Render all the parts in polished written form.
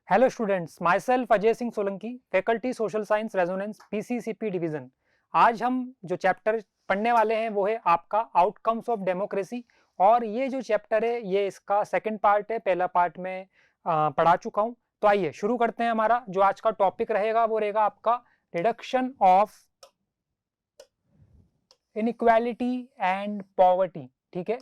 Hello students, myself Ajay Singh Solanki, faculty social science Resonance PCCP division. आज हम जो chapter पढ़ने वाले हैं वो है आपका आउटकम्स ऑफ डेमोक्रेसी। और ये जो चैप्टर है ये इसका सेकंड पार्ट है। पहला पार्ट में पढ़ा चुका हूँ। तो आइए शुरू करते हैं। हमारा जो आज का टॉपिक रहेगा वो रहेगा आपका reduction of inequality and poverty. ठीक है,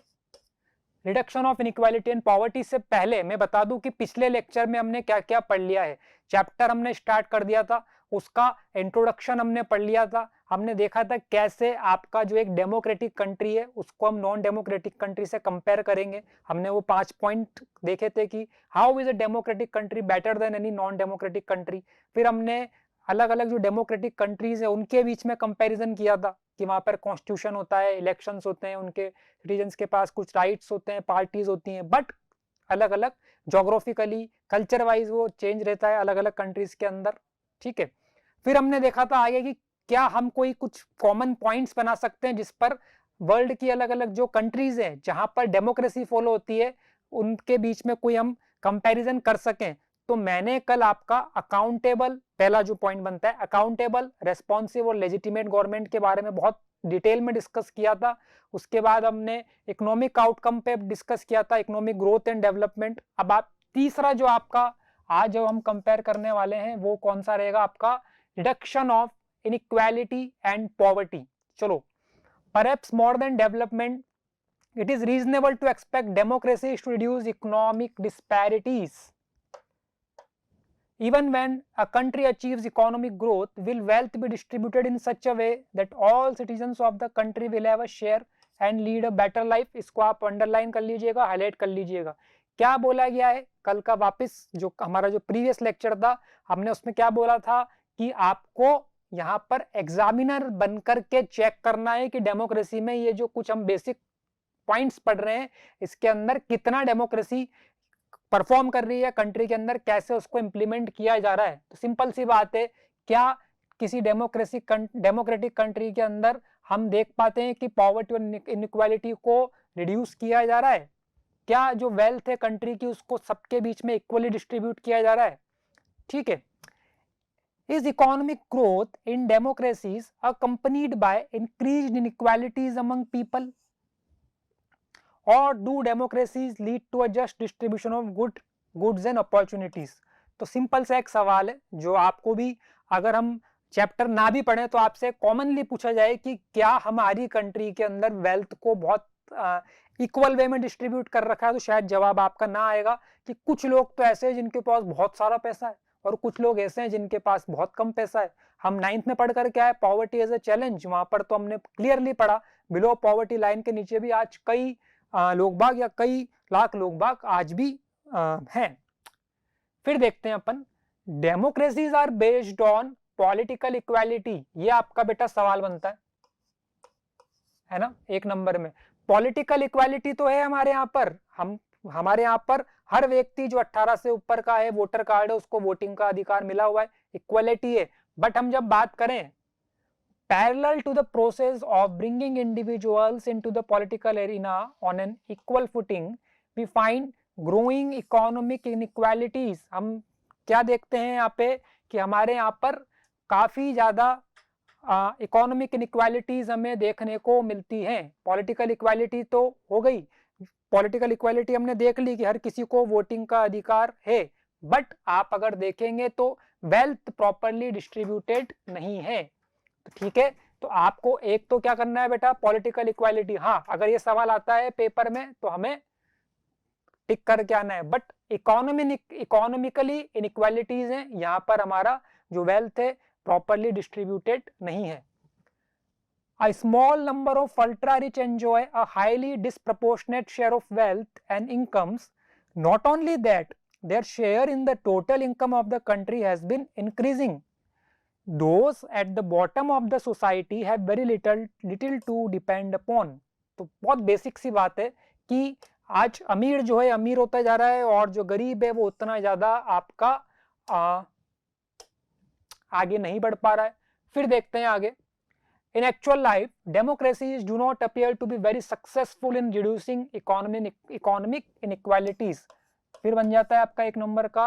reduction of inequality and poverty से पहले मैं बता दूं कि पिछले लेक्चर में हमने क्या क्या पढ़ लिया है। चैप्टर हमने स्टार्ट कर दिया था, उसका इंट्रोडक्शन हमने पढ़ लिया था। हमने देखा था कैसे आपका जो एक डेमोक्रेटिक कंट्री है उसको हम नॉन डेमोक्रेटिक कंट्री से कंपेयर करेंगे। हमने वो 5 पॉइंट देखे थे कि how is a democratic country better than any non democratic country. फिर हमने अलग अलग जो डेमोक्रेटिक कंट्रीज है उनके बीच में कंपैरिजन किया था कि वहां पर कॉन्स्टिट्यूशन होता है, इलेक्शंस होते हैं, उनके सिटीजन्स के पास कुछ राइट्स होते हैं, पार्टीज होती हैं, बट अलग अलग जोग्राफिकली कल्चर वाइज वो चेंज रहता है अलग अलग कंट्रीज के अंदर। ठीक है, फिर हमने देखा था आगे कि क्या हम कोई कुछ कॉमन पॉइंट्स बना सकते हैं जिस पर वर्ल्ड की अलग अलग जो कंट्रीज हैं जहां पर डेमोक्रेसी फॉलो होती है उनके बीच में कोई हम कंपैरिजन कर सकें। तो मैंने कल आपका अकाउंटेबल, पहला जो पॉइंट बनता है अकाउंटेबल, रेस्पॉन्सिव और लेजिटिमेट गवर्नमेंट के बारे में बहुत डिटेल में डिस्कस किया था। उसके बाद हमने इकोनॉमिक आउटकम पे डिस्कस किया था, इकोनॉमिक ग्रोथ एंड डेवलपमेंट। अब आप तीसरा जो आपका आज जो हम कंपेयर करने वाले हैं वो कौन सा रहेगा आपका reduction of inequality and poverty. चलो, perhaps more than development it is reasonable to expect democracies to reduce economic disparities. Even when a country achieves economic growth, will wealth be distributed in such a way that all citizens of the country will have a share and lead a better life? इसको आप underline कर लीजिएगा, highlight कर लीजिएगा। क्या बोला गया है कल का, वापस जो हमारा जो प्रीवियस लेक्चर था हमने उसमें क्या बोला था कि आपको यहाँ पर एग्जामिनर बनकर के चेक करना है कि डेमोक्रेसी में ये जो कुछ हम बेसिक पॉइंट्स पढ़ रहे हैं इसके अंदर कितना डेमोक्रेसी परफॉर्म कर रही है कंट्री के अंदर, कैसे उसको इंप्लीमेंट किया जा रहा है। तो सिंपल सी बात है, क्या किसी डेमोक्रेटिक कंट्री के अंदर हम देख पाते हैं कि पॉवर्टी और इनइक्वालिटी को रिड्यूस किया जा रहा है? क्या जो वेल्थ है कंट्री की उसको सबके बीच में इक्वली डिस्ट्रीब्यूट किया जा रहा है? ठीक है। Is economic growth in democracies accompanied by increased inequalities among people? और do democracies lead to a just distribution of goods and opportunities? तो सिंपल सा एक सवाल है जो आपको भी अगर हम चैप्टर ना भी पढ़े तो आपसे कॉमनली पूछा जाए कि क्या हमारी कंट्री के अंदर वेल्थ को बहुत इक्वल वे में डिस्ट्रीब्यूट कर रखा है, तो शायद जवाब आपका ना आएगा कि कुछ लोग तो ऐसे हैं जिनके पास बहुत सारा पैसा है और कुछ लोग ऐसे हैं जिनके पास बहुत कम पैसा है। हम 9th में पढ़ कर क्या है, पॉवर्टी एज अ चैलेंज, वहां पर तो हमने क्लियरली पढ़ा बिलो पॉवर्टी लाइन के नीचे भी आज कई लोग बाग या कई लाख लोग बाग आज भी हैं। फिर देखते हैं अपन, democracies are based on political equality. ये आपका बेटा सवाल बनता है ना, 1 नंबर में। पॉलिटिकल इक्वालिटी तो है हमारे यहाँ पर, हमारे यहाँ पर हर व्यक्ति जो 18 से ऊपर का है, वोटर कार्ड है, उसको वोटिंग का अधिकार मिला हुआ है, इक्वालिटी है। बट हम जब बात करें parallel to the process of bringing individuals into the political arena on an equal footing, we find growing economic inequalities। हम क्या देखते हैं यहाँ पे कि हमारे यहाँ पर काफी ज्यादा इकोनॉमिक इनइक्वालिटीज हमें देखने को मिलती हैं। पॉलिटिकल इक्वालिटी तो हो गई, पॉलिटिकल इक्वालिटी हमने देख ली कि हर किसी को वोटिंग का अधिकार है, बट आप अगर देखेंगे तो वेल्थ प्रॉपरली डिस्ट्रीब्यूटेड नहीं है। तो ठीक है, तो आपको एक तो क्या करना है बेटा, पॉलिटिकल इक्वालिटी। हाँ, अगर ये सवाल आता है पेपर में तो हमें टिक करके आना है। बट इकोनॉमिकली इनइक्वालिटीज हैं, यहाँ पर हमारा जो वेल्थ है प्रॉपरली डिस्ट्रीब्यूटेड नहीं है। A small number of ultra rich enjoy a highly disproportionate share of wealth and incomes. Not only that, their share in the total income of the country has been increasing. Those at the bottom of the society have very little to depend upon। तो बहुत basic सी बात है कि आज अमीर जो है अमीर होता जा रहा है और जो गरीब है वो उतना ज्यादा आपका आगे नहीं बढ़ पा रहा है। फिर देखते हैं आगे, in actual life democracies do not appear to be very successful in reducing economic inequalities। फिर बन जाता है आपका 1 नंबर का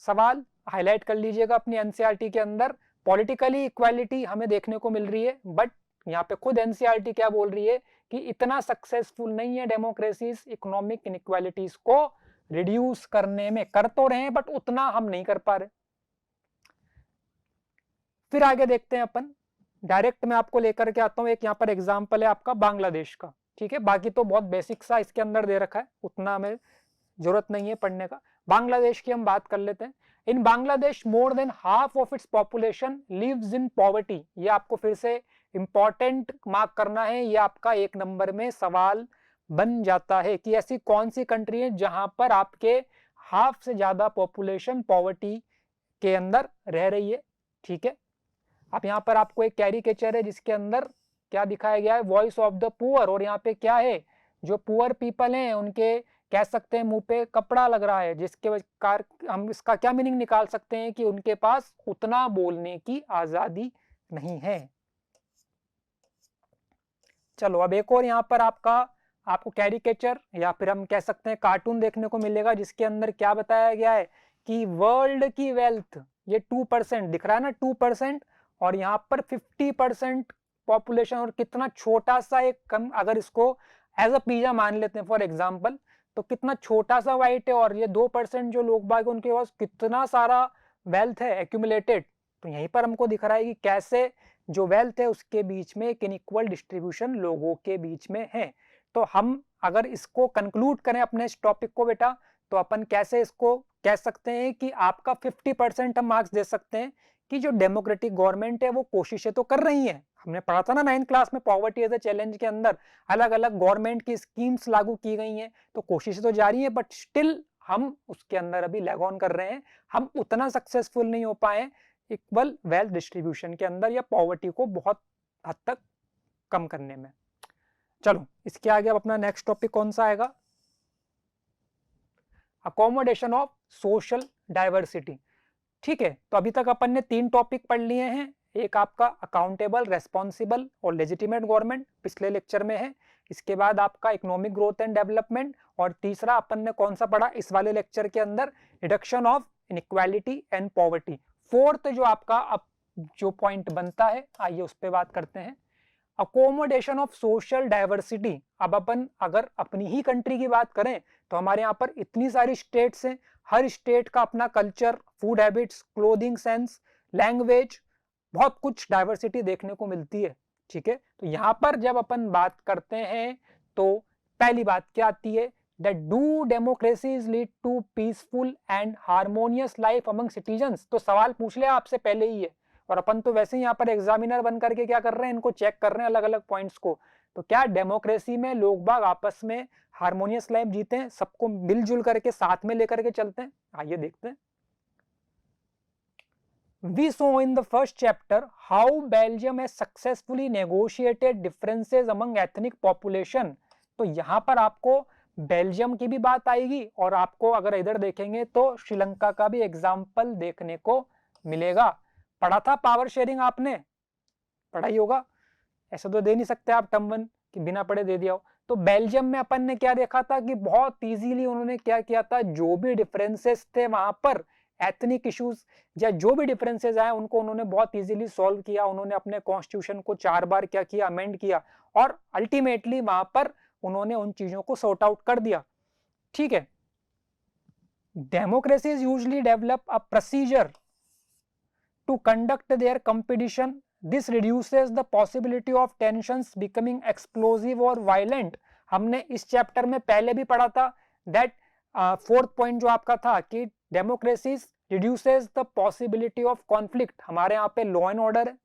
सवाल हाईलाइट कर लीजिएगा अपनी एनसीईआरटी के अंदर। पॉलिटिकली इक्वालिटी हमें देखने को मिल रही है, बट यहाँ पे खुद एनसीईआरटी क्या बोल रही है कि इतना सक्सेसफुल नहीं है डेमोक्रेसीज इकोनॉमिक इनइक्वालिटीज को रिड्यूस करने में। कर तो रहे हैं बट उतना हम नहीं कर पा रहे। फिर आगे देखते हैं अपन, डायरेक्ट मैं आपको लेकर के आता हूं। एक यहाँ पर एग्जाम्पल है आपका बांग्लादेश का, ठीक है, बाकी तो बहुत बेसिक सा इसके अंदर दे रखा है, उतना हमें जरूरत नहीं है पढ़ने का। बांग्लादेश की हम बात कर लेते हैं। In Bangladesh more than half of its population lives in poverty. ये आपको फिर से इंपॉर्टेंट मार्क करना है, ये आपका 1 नंबर में सवाल बन जाता है कि ऐसी कौन सी कंट्री है जहां पर आपके हाफ से ज्यादा पॉपुलेशन पॉवर्टी के अंदर रह रही है, ठीक है। अब यहाँ पर आपको एक कैरिकेचर है जिसके अंदर क्या दिखाया गया है, वॉइस ऑफ द पुअर, और यहाँ पे क्या है, जो पुअर पीपल हैं उनके कह सकते हैं मुंह पे कपड़ा लग रहा है, जिसके कार हम इसका क्या मीनिंग निकाल सकते हैं कि उनके पास उतना बोलने की आजादी नहीं है। चलो अब एक और यहाँ पर आपको कैरिकेचर या फिर हम कह सकते हैं कार्टून देखने को मिलेगा, जिसके अंदर क्या बताया गया है कि वर्ल्ड की वेल्थ ये 2% दिख रहा है ना, 2%, और यहाँ पर 50% पॉपुलेशन, और कितना छोटा सा एक कम, अगर इसको एज अ पिज्जा मान लेते हैं फॉर एग्जाम्पल, तो कितना छोटा सा वाइट है, और ये 2% जो लोग बाग उनके पास कितना सारा वेल्थ है एक्यूमुलेटेड। तो यहीं पर हमको दिख रहा है कि कैसे जो वेल्थ है उसके बीच में एक इनइक्वल डिस्ट्रीब्यूशन लोगों के बीच में है। तो हम अगर इसको कंक्लूड करें अपने इस टॉपिक को बेटा, तो अपन कैसे इसको कह सकते हैं कि आपका 50% हम मार्क्स दे सकते हैं कि जो डेमोक्रेटिक गवर्नमेंट है वो कोशिशें तो कर रही है। हमने पढ़ा था ना 9th क्लास में, पॉवर्टी एज ए चैलेंज के अंदर अलग अलग गवर्नमेंट की स्कीम्स लागू की गई हैं, तो कोशिशें तो जारी है, बट स्टिल हम उसके अंदर अभी लैग ऑन कर रहे हैं। हम उतना सक्सेसफुल नहीं हो पाए इक्वल वेल्थ डिस्ट्रीब्यूशन के अंदर या पॉवर्टी को बहुत हद तक कम करने में। चलो इसके आगे अब अपना नेक्स्ट टॉपिक कौन सा आएगा, अकोमोडेशन ऑफ सोशल डाइवर्सिटी। ठीक है, तो अभी तक अपन ने 3 टॉपिक पढ़ लिए हैं। एक आपका अकाउंटेबल, रेस्पॉन्सिबल और लेजिटिमेट गवर्नमेंट पिछले लेक्चर में है। इसके बाद आपका इकोनॉमिक ग्रोथ एंड डेवलपमेंट, और तीसरा अपन ने कौन सा पढ़ा इस वाले लेक्चर के अंदर, reduction of inequality and poverty. Fourth जो आपका अब जो पॉइंट बनता है, आइए उस पर बात करते हैं, अकोमोडेशन ऑफ सोशल डाइवर्सिटी। अब अपन अगर अपनी ही कंट्री की बात करें तो हमारे यहाँ पर इतनी सारी स्टेट्स हैं, हर स्टेट का अपना culture, food habits, clothing sense, language, बहुत कुछ डाइवर्सिटी देखने को मिलती है। ठीक है, तो यहाँ पर जब अपन बात करते हैं तो पहली बात क्या आती है, that do democracies lead to peaceful and harmonious life among citizens। तो सवाल पूछ लिया आपसे पहले ही है, और अपन तो वैसे ही यहाँ पर एग्जामिनर बन करके क्या कर रहे हैं, इनको चेक कर रहे हैं अलग अलग पॉइंट्स को। तो क्या डेमोक्रेसी में लोग बाग आपस में हार्मोनियस लाइफ जीते हैं, सबको मिलजुल करके साथ में लेकर के चलते हैं? आइए देखते हैं। We saw in the first chapter how Belgium has successfully negotiated differences among ethnic population। तो यहाँ पर आपको बेल्जियम की भी बात आएगी, और आपको अगर इधर देखेंगे तो श्रीलंका का भी एग्जाम्पल देखने को मिलेगा। पढ़ा था पावर शेयरिंग, आपने पढ़ा ही होगा, ऐसा तो दे नहीं सकते आप टर्म 1 कि बिना पढ़े दे दिया हो। तो बेल्जियम में अपन ने क्या देखा था कि बहुत इजीली उन्होंने क्या किया था, जो भी डिफरेंसेस थे वहां पर, एथनिक इश्यूज या जो भी डिफरेंसेस आए उनको उन्होंने बहुत इजीली सॉल्व किया। उन्होंने अपने कॉन्स्टिट्यूशन को 4 बार क्या किया, अमेंड किया, और अल्टीमेटली वहां पर उन्होंने उन चीजों को सॉर्ट आउट कर दिया। ठीक है, democracies usually develop a procedure to conduct their competition. This reduces the possibility of tensions becoming explosive और वायलेंट। हमने इस चैप्टर में पहले भी पढ़ा था दैट 4th पॉइंट जो आपका था कि democracies reduces the possibility of conflict. हमारे यहाँ पे लॉ एंड ऑर्डर है,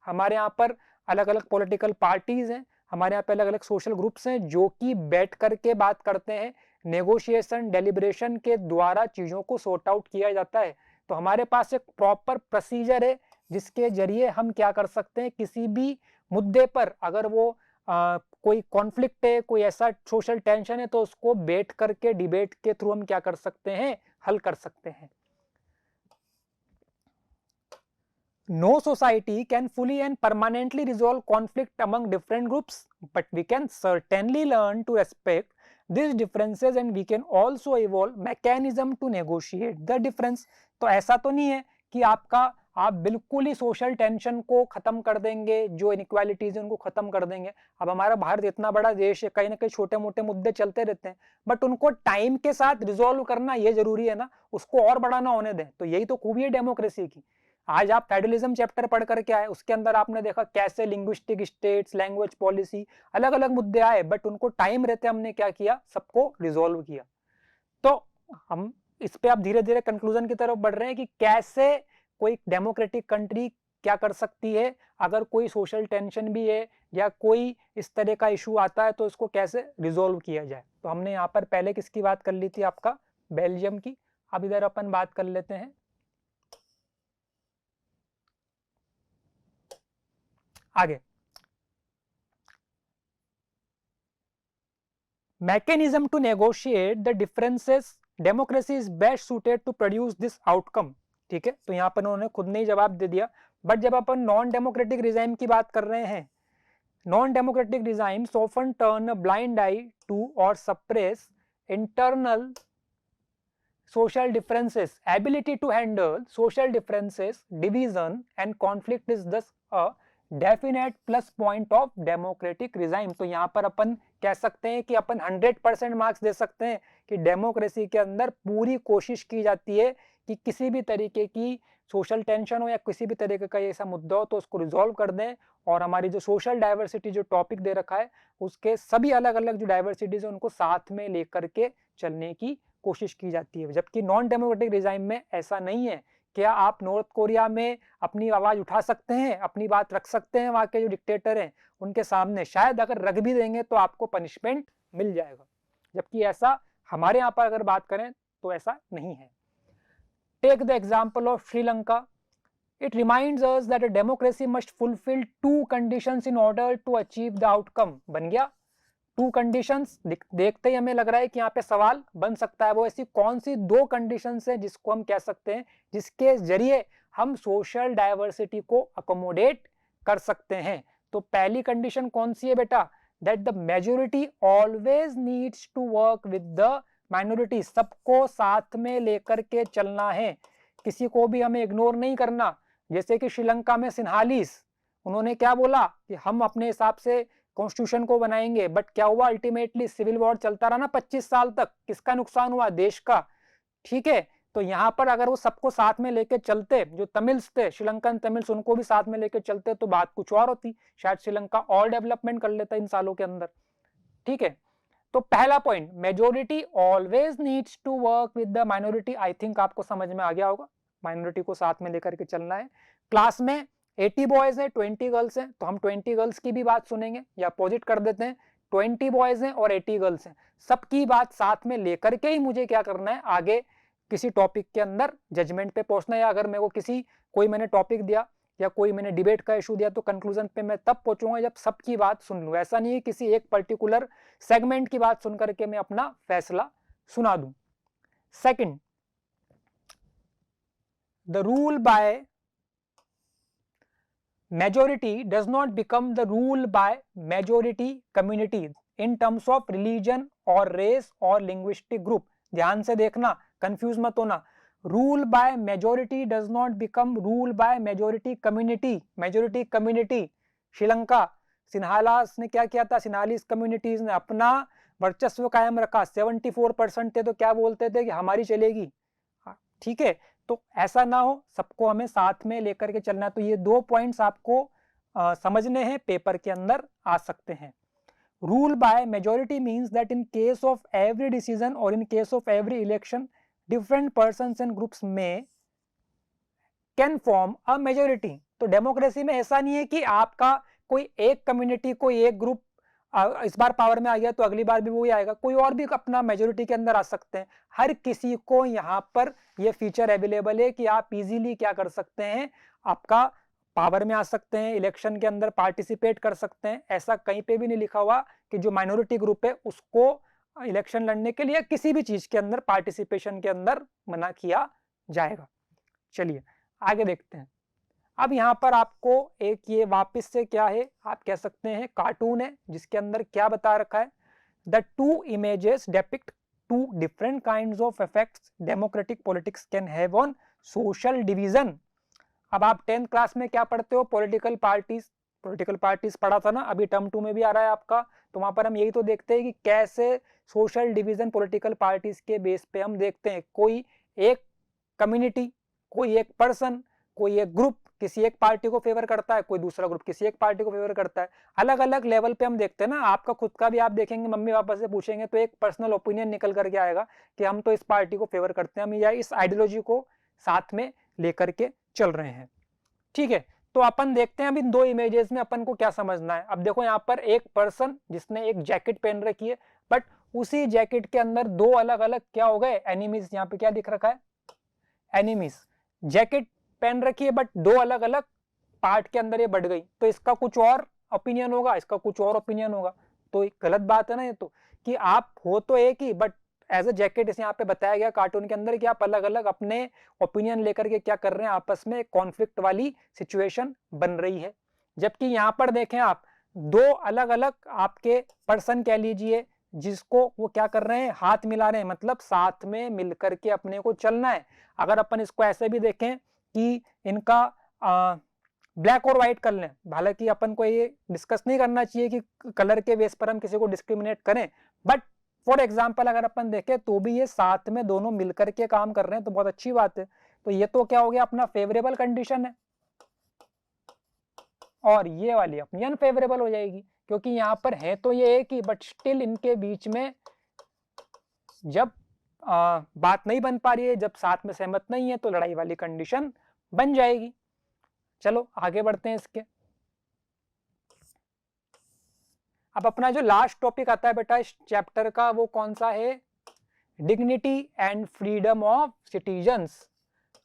हमारे यहाँ पर अलग अलग पॉलिटिकल पार्टीज हैं, हमारे यहाँ पे अलग अलग सोशल ग्रुप्स हैं जो कि बैठ करके बात करते हैं, नेगोशिएशन डेलिब्रेशन के द्वारा चीजों को सॉर्ट आउट किया जाता है। तो हमारे पास एक प्रॉपर प्रोसीजर है जिसके जरिए हम क्या कर सकते हैं, किसी भी मुद्दे पर अगर वो कोई कॉन्फ्लिक्ट है, कोई ऐसा सोशल टेंशन है, तो उसको बैठ करके डिबेट के थ्रू हम क्या कर सकते हैं, हल कर सकते हैं। No society can fully and permanently resolve conflict among different groups, but we can certainly learn to respect this differences and we can also evolve mechanism to negotiate the difference. तो ऐसा तो नहीं है कि आप बिल्कुल ही सोशल टेंशन को खत्म कर देंगे, जो इनइक्वालिटीज है उनको खत्म कर देंगे। अब हमारा भारत इतना बड़ा देश है, कहीं ना कहीं छोटे मोटे मुद्दे चलते रहते हैं, बट उनको टाइम के साथ रिजोल्व करना ये जरूरी है ना, उसको और बड़ा ना होने दें। तो यही तो खूबी है डेमोक्रेसी की। आज आप फेडरलिज्म चैप्टर पढ़ करके आए, उसके अंदर आपने देखा कैसे लिंग्विस्टिक स्टेट्स, लैंग्वेज पॉलिसी, अलग अलग मुद्दे आए, बट उनको टाइम रहते हमने क्या किया, सबको रिजोल्व किया। तो हम इस पे आप धीरे धीरे कंक्लूजन की तरफ बढ़ रहे हैं कि कैसे कोई डेमोक्रेटिक कंट्री क्या कर सकती है, अगर कोई सोशल टेंशन भी है या कोई इस तरह का इशू आता है तो इसको कैसे रिजोल्व किया जाए। तो हमने यहाँ पर पहले किसकी बात कर ली थी, आपका बेल्जियम की। अब इधर अपन बात कर लेते हैं आगे। mechanism to negotiate the differences, democracy is best suited to produce this outcome। ठीक है, तो यहाँ पर उन्होंने खुद ने ही जवाब दे दिया। बट जब अपन नॉन डेमोक्रेटिक रिजाइम की बात कर रहे हैं, non democratic regimes often turn a blind eye to or suppress internal social differences, ability to handle social differences, division and conflict is thus a definite plus point of democratic regime। तो यहाँ पर अपन कह सकते हैं कि अपन 100% marks दे सकते हैं कि डेमोक्रेसी के अंदर पूरी कोशिश की जाती है कि किसी भी तरीके की सोशल टेंशन हो या किसी भी तरीके का ऐसा मुद्दा हो तो उसको रिजॉल्व कर दें, और हमारी जो सोशल डाइवर्सिटी जो टॉपिक दे रखा है उसके सभी अलग अलग जो डाइवर्सिटीज है उनको साथ में लेकर के चलने की कोशिश की जाती है। जबकि नॉन डेमोक्रेटिक रिजाइम में ऐसा नहीं है। क्या आप नॉर्थ कोरिया में अपनी आवाज उठा सकते हैं, अपनी बात रख सकते हैं, वहां के जो डिक्टेटर हैं उनके सामने? शायद अगर रख भी देंगे तो आपको पनिशमेंट मिल जाएगा, जबकि ऐसा हमारे यहाँ पर अगर बात करें तो ऐसा नहीं है। Take the example of Sri Lanka. It reminds us that a democracy must fulfill two conditions in order to achieve the outcome। बन गया टू कंडीशंस। देखते ही हमें लग रहा है कि यहाँ पे सवाल बन सकता है, वो ऐसी कौन सी दो कंडीशंस है जिसको हम कह सकते हैं जिसके जरिए हम सोशल डाइवर्सिटी को अकोमोडेट कर सकते हैं। तो पहली कंडीशन कौन सी है बेटा, that the majority always needs to work with the minority. सबको साथ में लेकर के चलना है, किसी को भी हमें इग्नोर नहीं करना। जैसे कि श्रीलंका में सिन्हालीस, उन्होंने क्या बोला कि हम अपने हिसाब से कॉन्स्टिट्यूशन को बनाएंगे, बट क्या हुआ, अल्टीमेटली सिविल वॉर चलता रहा ना 25 साल तक। किसका नुकसान हुआ, देश का। ठीक है, तो यहाँ पर अगर वो सबको साथ में लेके चलते, जो तमिल्स थे, श्रीलंकन तमिल्स, उनको भी साथ में लेके चलते तो बात कुछ और होती, शायद श्रीलंका और डेवलपमेंट कर लेता इन सालों के अंदर। ठीक है, तो पहला point, majority always needs to work with the minority. I think आपको समझ में आ गया होगा, माइनॉरिटी को साथ में लेकर के चलना है। क्लास में 80 बॉयज हैं, 20 गर्ल्स हैं, तो हम 20 गर्ल्स की भी बात सुनेंगे, या अपोजिट कर देते हैं, 20 बॉयज हैं और 80 गर्ल्स हैं, सबकी बात साथ में लेकर के ही मुझे क्या करना है, आगे किसी टॉपिक के अंदर जजमेंट पे पहुंचना है। अगर मेरे को कोई मैंने टॉपिक दिया या कोई मैंने डिबेट का इशू दिया तो कंक्लूजन पे मैं तब पहुंचूंगा जब सबकी बात सुन लूं। ऐसा नहीं है किसी एक पर्टिकुलर सेगमेंट की बात सुन करके मैं अपना फैसला सुना दूं। Second, the rule by majority does not become the rule by majority communities in terms of religion or race or linguistic group। ध्यान से देखना, कंफ्यूज मत होना। Rule by majority does not become rule by majority community. Majority community Sri Lanka, Sinhalese ने क्या किया था, सिन्हालीस communities ने अपना वर्चस्व कायम रखा। 74% थे तो क्या बोलते थे कि हमारी चलेगी। ठीक है, तो ऐसा ना हो, सबको हमें साथ में लेकर के चलना। तो ये दो पॉइंट्स आपको समझने हैं, पेपर के अंदर आ सकते हैं। Rule by majority means that in case of every decision or in case of every election different persons and groups में कैन फॉर्म अ मेजोरिटी। तो डेमोक्रेसी में ऐसा नहीं है कि आपका कोई एक कम्युनिटी, कोई एक ग्रुप इस बार पावर में आ गया तो अगली बार भी वही आएगा, कोई और भी अपना मेजोरिटी के अंदर आ सकते हैं। हर किसी को यहाँ पर ये फीचर अवेलेबल है कि आप इजीली क्या कर सकते हैं, आपका पावर में आ सकते हैं, इलेक्शन के अंदर पार्टिसिपेट कर सकते हैं। ऐसा कहीं पे भी नहीं लिखा हुआ कि जो माइनॉरिटी ग्रुप है उसको इलेक्शन लड़ने के लिए किसी भी चीज के अंदर पार्टिसिपेशन के अंदर मना किया जाएगा। चलिए आगे देखते हैं। अब यहाँ पर आपको एक ये वापस से क्या है, आप कह सकते हैं कार्टून है, जिसके अंदर क्या बता रखा है, the two images depict two different kinds of effects democratic politics can have on social division. अब आप 10th क्लास में क्या पढ़ते हो, पॉलिटिकल पार्टीज पढ़ा था ना, अभी टर्म 2 में भी आ रहा है आपका, तो वहां पर हम यही तो देखते हैं कि कैसे सोशल डिवीजन पॉलिटिकल पार्टीज के बेस पे हम देखते हैं। कोई एक कम्युनिटी, कोई एक पर्सन, कोई एक ग्रुप किसी एक पार्टी को फेवर करता है, कोई दूसरा ग्रुप किसी एक पार्टी को फेवर करता है। अलग अलग लेवल पे हम देखते हैं ना, आपका खुद का भी आप देखेंगे, मम्मी पापा से पूछेंगे तो एक पर्सनल ओपिनियन निकल करके आएगा कि हम तो इस पार्टी को फेवर करते हैं, हम या इस आइडियोलॉजी को साथ में लेकर के चल रहे हैं। ठीक है, तो अपन देखते हैं अब इन दो इमेजेस में अपन को क्या समझना है। अब देखो यहाँ पर एक पर्सन जिसने एक जैकेट पहन रखी है, बट उसी जैकेट के अंदर दो अलग अलग क्या हो गए, एनिमीज। यहाँ पे क्या दिख रखा है, एनिमीज। जैकेट पहन रखी है बट दो अलग अलग पार्ट के अंदर ये बढ़ गई, तो इसका कुछ और ओपिनियन होगा, इसका कुछ और ओपिनियन होगा, तो गलत बात है ना ये तो, कि आप हो तो एक ही बट एज अ जैकेट इसे यहाँ पे बताया गया कार्टून के अंदर कि आप अलग अलग अपने ओपिनियन लेकर के क्या कर रहे हैं, आपस में कॉन्फ्लिक्ट वाली सिचुएशन बन रही है। जबकि यहाँ पर देखें आप, दो अलग अलग आपके पर्सन कह लीजिए, जिसको वो क्या कर रहे हैं, हाथ मिला रहे हैं, मतलब साथ में मिलकर के अपने को चलना है। अगर अपन इसको ऐसे भी देखें कि इनका ब्लैक और व्हाइट कर लें, हालांकि अपन को ये डिस्कस नहीं करना चाहिए कि कलर के बेस पर हम किसी को डिस्क्रिमिनेट करें, बट फॉर एग्जाम्पल अगर अपन देखें तो भी ये साथ में दोनों मिलकर के काम कर रहे हैं, तो बहुत अच्छी बात है। तो ये तो क्या हो गया, अपना फेवरेबल कंडीशन है, और ये वाली अपनी अनफेवरेबल हो जाएगी, क्योंकि यहाँ पर है तो ये एक ही, बट स्टिल इनके बीच में जब बात नहीं बन पा रही है, जब साथ में सहमत नहीं है, तो लड़ाई वाली कंडीशन बन जाएगी। चलो आगे बढ़ते हैं इसके। अब अपना जो लास्ट टॉपिक आता है बेटा इस चैप्टर का, वो कौन सा है, dignity and freedom of citizens.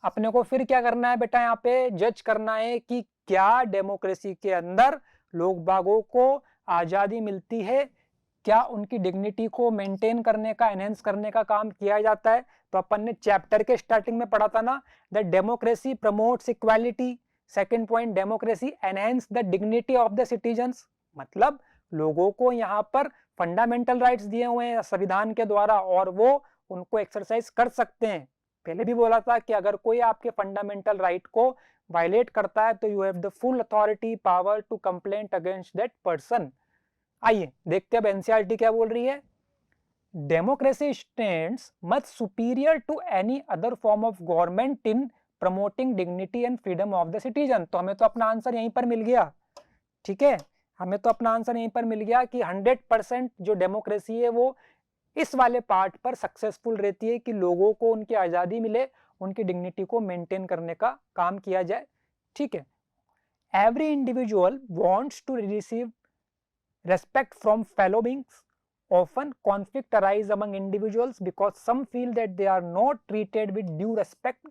अपने को फिर क्या करना है बेटा, यहाँ पे जज करना है कि क्या डेमोक्रेसी के अंदर लोग बागों को आजादी मिलती है, क्या उनकी डिग्निटी को मेंटेन करने का, एनहेंस करने का काम किया जाता है। तो अपन ने चैप्टर के स्टार्टिंग में पढ़ा था ना, that democracy promotes equality, second point democracy enhance the dignity of the citizens, मतलब लोगों को यहाँ पर फंडामेंटल राइट्स दिए हुए हैं संविधान के द्वारा और वो उनको एक्सरसाइज कर सकते हैं। पहले भी बोला था कि अगर कोई आपके फंडामेंटल राइट को वायलेट करता है तो you have the full authority power to complaint against that person. आइए देखते हैं अब एनसीईआरटी क्या बोल रही है। Democracy stands much superior to any other form of government in promoting dignity and freedom of the citizen. तो हमें तो अपना आंसर यहीं पर मिल गया, ठीक है, हमें तो अपना आंसर यहीं पर मिल गया कि 100% जो डेमोक्रेसी है वो इस वाले पार्ट पर सक्सेसफुल रहती है कि लोगों को उनकी आज़ादी मिले, उनकी डिग्निटी को मेंटेन करने का काम किया जाए। ठीक है, every individual wants to receive respect from fellow beings. Often conflict arise among individuals because some feel that they are not treated with due respect.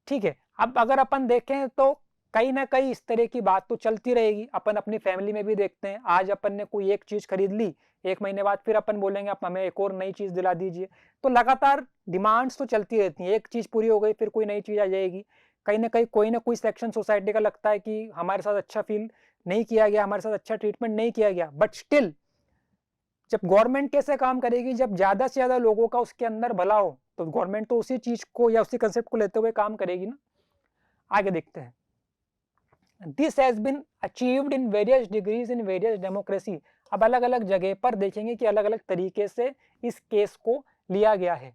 ठीक है, अब अगर अपन देखें तो कहीं ना कहीं इस तरह की बात तो चलती रहेगी। अपन अपनी फैमिली में भी देखते हैं, आज अपन ने कोई एक चीज खरीद ली, एक महीने बाद फिर अपन बोलेंगे आप हमें एक और नई चीज दिला दीजिए। तो लगातार डिमांड्स तो चलती रहती हैं, एक चीज पूरी हो गई फिर कोई नई चीज आ जाएगी। कहीं ना कोई सेक्शन सोसाइटी का लगता है कि हमारे साथ अच्छा फील नहीं किया गया, हमारे साथ अच्छा ट्रीटमेंट नहीं किया गया, बट स्टिल जब गवर्नमेंट कैसे काम करेगी, जब ज्यादा से ज्यादा लोगों का उसके अंदर भला हो तो गवर्नमेंट तो उसी चीज को या उसी कंसेप्ट को लेते हुए काम करेगी ना। आगे देखते हैं। This has been achieved in various degrees in various democracy. अब अलग अलग जगह पर देखेंगे कि अलग अलग तरीके से इस केस को लिया गया है।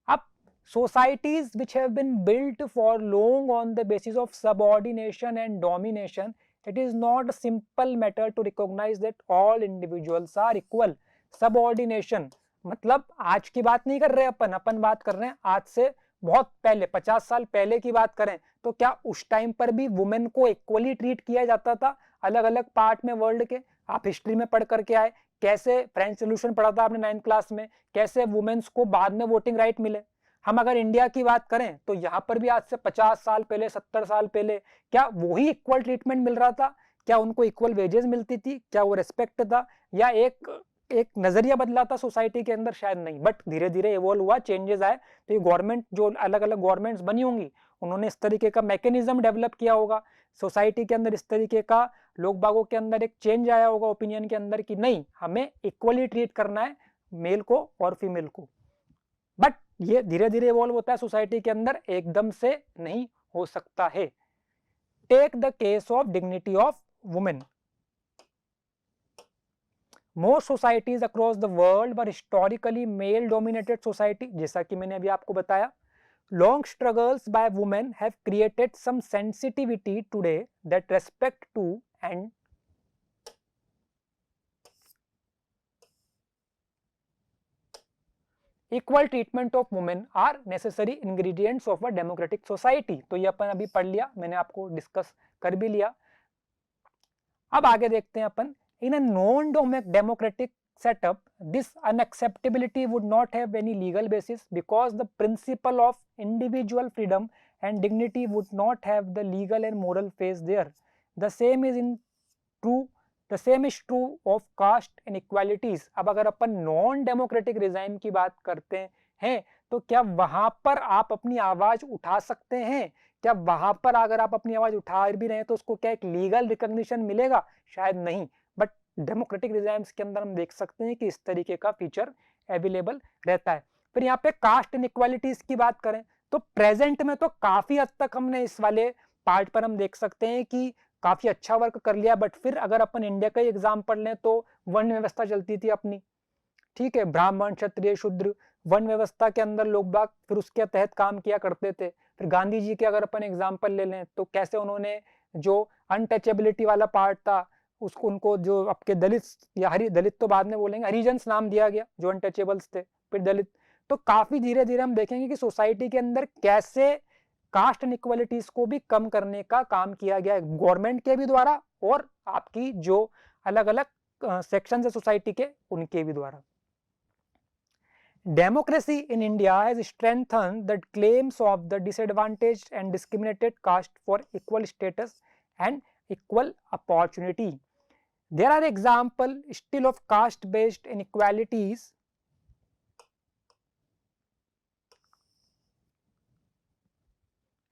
अब societies which have been built for long on the basis of subordination and domination, it is not a simple matter to recognize that all individuals are equal. Subordination मतलब आज की बात नहीं कर रहे अपन बात कर रहे हैं आज से बहुत पहले, 50 साल पहले की बात करें तो क्या उस टाइम पर भी वुमेन को इक्वली ट्रीट किया जाता था अलग अलग पार्ट में वर्ल्ड के। आप हिस्ट्री में पढ़ करके आए, कैसे फ्रेंच रेवोल्यूशन पढ़ा था आपने 9th क्लास में, कैसे वुमेन्स को बाद में वोटिंग राइट मिले। हम अगर इंडिया की बात करें तो यहाँ पर भी आज से 50 साल पहले, 70 साल पहले क्या वही इक्वल ट्रीटमेंट मिल रहा था, क्या उनको इक्वल वेजेस मिलती थी, क्या वो रेस्पेक्ट था, या एक एक नजरिया बदला था सोसाइटी के अंदर, शायद नहीं, बट धीरे धीरे इवॉल्व हुआ, चेंजेस आए। तो ये गवर्नमेंट, जो अलग अलग गवर्नमेंट्स बनी होंगी, उन्होंने इस तरीके का मैकेनिज्म डेवलप किया होगा सोसाइटी के अंदर, इस तरीके का लोग बागों के अंदर एक चेंज आया होगा ओपिनियन के अंदर कि नहीं, हमें इक्वली ट्रीट करना है मेल को और फीमेल को। बट ये धीरे धीरे इवॉल्व होता है सोसाइटी के अंदर, एकदम से नहीं हो सकता है। Take the case of dignity of women. Most societies across the world were historically male dominated society, जैसा कि मैंने अभी आपको बताया। Long struggles by women have created some sensitivity today that respect to and equal treatment of women are necessary ingredients of a democratic society। तो ये अपन अभी पढ़ लिया, मैंने आपको डिस्कस कर भी लिया। अब आगे देखते हैं अपन, in a non-democratic setup, this unacceptability would not have any legal basis because the principle of individual freedom and dignity would not have the legal and moral phase there. The same is true of caste inequalities। अब अगर अपन non democratic regime की बात करते हैं, तो क्या वहां पर आप अपनी आवाज उठा सकते हैं? क्या वहां पर अगर आप अपनी आवाज उठा भी रहे हैं तो उसको क्या एक लीगल रिकॉग्निशन मिलेगा? शायद नहीं। बट डेमोक्रेटिक रिजाइम्स के अंदर हम देख सकते हैं कि इस तरीके का फीचर अवेलेबल रहता है। फिर यहाँ पे कास्ट इनइक्वालिटीज की बात करें तो प्रेजेंट में तो काफी हद तक हमने इस वाले पार्ट पर हम देख सकते हैं कि काफी अच्छा वर्क कर लिया। बट फिर अगर अपन इंडिया का एग्जाम्पल लें तो वर्ण व्यवस्था चलती थी अपनी, ठीक है, ब्राह्मण क्षत्रिय शूद्र, वर्ण व्यवस्था के अंदर लोग बाग फिर उसके तहत काम किया करते थे। फिर गांधी जी के अगर अपन एग्जाम्पल ले लें तो कैसे उन्होंने जो अनटचेबिलिटी वाला पार्ट था उसको, उनको जो आपके दलित या दलित तो बाद में बोलेंगे, हरिजन्स नाम दिया गया जो अनटचेबल्स थे, फिर दलित। तो काफी धीरे धीरे हम देखेंगे कि सोसाइटी के अंदर कैसे कास्ट इनइक्वालिटीज को भी कम करने का काम किया गया है गवर्नमेंट के भी द्वारा और आपकी जो अलग अलग सेक्शन है सोसाइटी के उनके भी द्वारा। Democracy in India has strengthened the claims of the disadvantaged and discriminated caste for equal status and equal opportunity. There are examples still of caste-based inequalities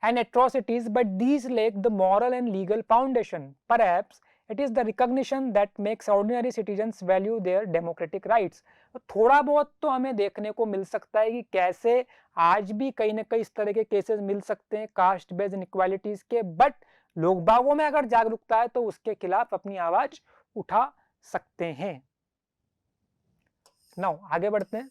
and atrocities, but these lack the moral and legal foundation. Perhaps it is the recognition that makes ordinary citizens value their democratic rights. थोड़ा बहुत तो हमें देखने को मिल सकता है कि कैसे आज भी कहीं ना कहीं इस तरह के केसेस मिल सकते हैं कास्ट बेस्ड इनइक्वालिटीज के, बट लोग बागों में अगर जागरूकता है तो उसके खिलाफ अपनी आवाज उठा सकते हैं। नाउ आगे बढ़ते हैं।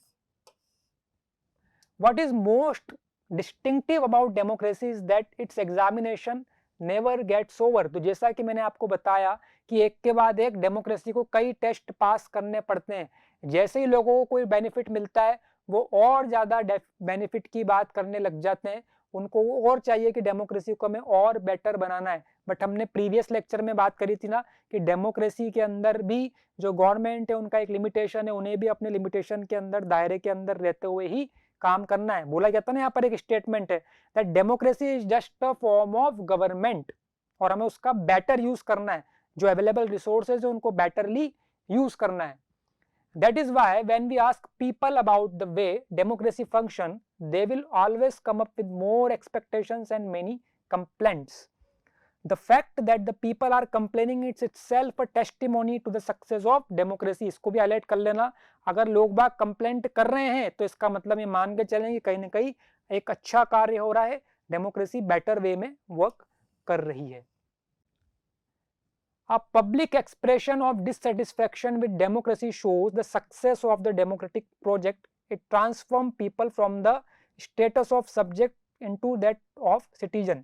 What is most distinctive about democracy is that its examination never gets over। तो जैसा कि मैंने आपको बताया कि एक के बाद एक डेमोक्रेसी को कई टेस्ट पास करने पड़ते हैं। जैसे ही लोगों को कोई बेनिफिट मिलता है वो और ज्यादा बेनिफिट की बात करने लग जाते हैं, उनको और चाहिए कि डेमोक्रेसी को हमें और बेटर बनाना है। बट हमने प्रीवियस लेक्चर में बात करी थी ना कि डेमोक्रेसी के अंदर भी जो गवर्नमेंट है उनका एक लिमिटेशन है, उन्हें भी अपने लिमिटेशन के अंदर, दायरे के अंदर रहते हुए ही काम करना है। बोला जाता है ना, यहाँ पर एक स्टेटमेंट है that democracy is just a form of government, और हमें उसका बेटर यूज करना है, जो अवेलेबल रिसोर्सेज है उनको बेटरली यूज करना है। That is why when we ask people about the way democracy function, they will always come up with more expectations and many complaints. The fact that the people are complaining it's itself a testimony to the success of democracy। इसको भी highlight कर लेना, अगर लोग बाग complaint कर रहे हैं तो इसका मतलब ये मान के चलें कि कहीं ना कहीं एक अच्छा कार्य हो रहा है, डेमोक्रेसी बेटर वे में वर्क कर रही है। A public expression of dissatisfaction with democracy shows the success of the democratic project. It transforms people from the status of subject into that of citizen।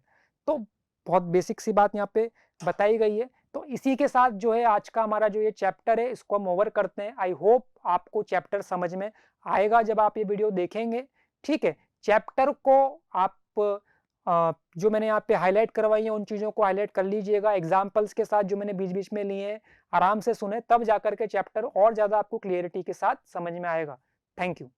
तो बहुत बेसिक सी बात यहाँ पे बताई गई है। तो इसी के साथ जो है आज का हमारा जो ये चैप्टर है इसको हम ओवर करते हैं। आई होप आपको चैप्टर समझ में आएगा जब आप ये वीडियो देखेंगे, ठीक है। चैप्टर को आप जो मैंने यहाँ पे हाईलाइट करवाई है उन चीज़ों को हाईलाइट कर लीजिएगा, एग्जाम्पल्स के साथ जो मैंने बीच बीच में लिए हैं आराम से सुने, तब जाकर के चैप्टर और ज़्यादा आपको क्लियरिटी के साथ समझ में आएगा। Thank you.